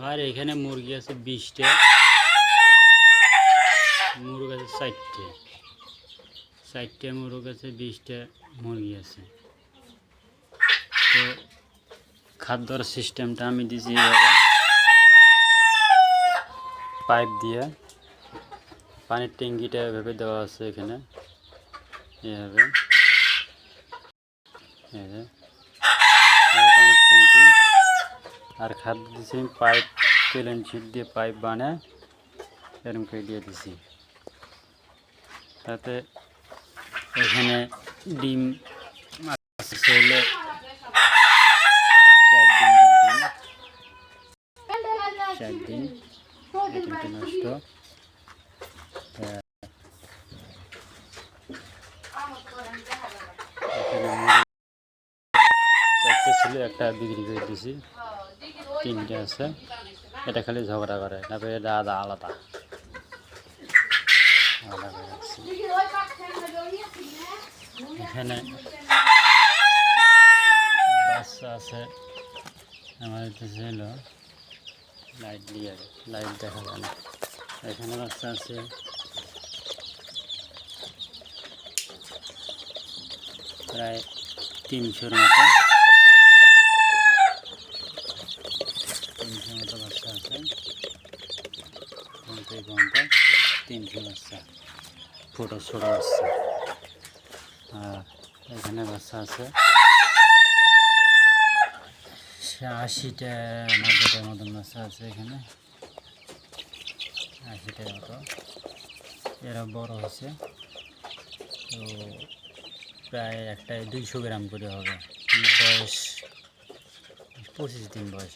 আর এখানে মুরগি আছে 20টা, মুরগ আছে 4টে মুরগ আছে, 20টা মুরগি আছে। তো খাদ্যর সিস্টেমটা আমি দিয়েছি এভাবে, পাইপ দিয়ে পানির ট্যাঙ্কিটা এভাবে দেওয়া আছে এখানে, এভাবে পানির ট্যাঙ্কি। আর খাদ্য দিয়েছি পাইপ, পেলেন শিট দিয়ে পাইপ বানায় এরকম করে দিয়ে দিছি। তাতে এখানে ডিম হলে 4 দিন ডিমটা নষ্ট। চারটে ছিল, একটা বিক্রি করে দিছি, 3টে আছে। এটা খালি ঝগড়া করে, তারপরে এটা আলাদা করে রাখছি। এখানে বাচ্চা আছে আমার, ছিল লাইট দিয়ে, লাইট দেখা যায় না। এখানে বাচ্চা আছে প্রায় 300-র মতো, 300 মতো বাচ্চা আছে। ঘন্টায় 300 বাচ্চা, ছোটো বাচ্চা। আর এখানে বাচ্চা আছে 80-90টার মতন বাচ্চা আছে এখানে, 80টার মতো। এরা বড় হয়েছে, তো প্রায় একটাই 200 গ্রাম করে হবে। বয়স 25 দিন বয়স।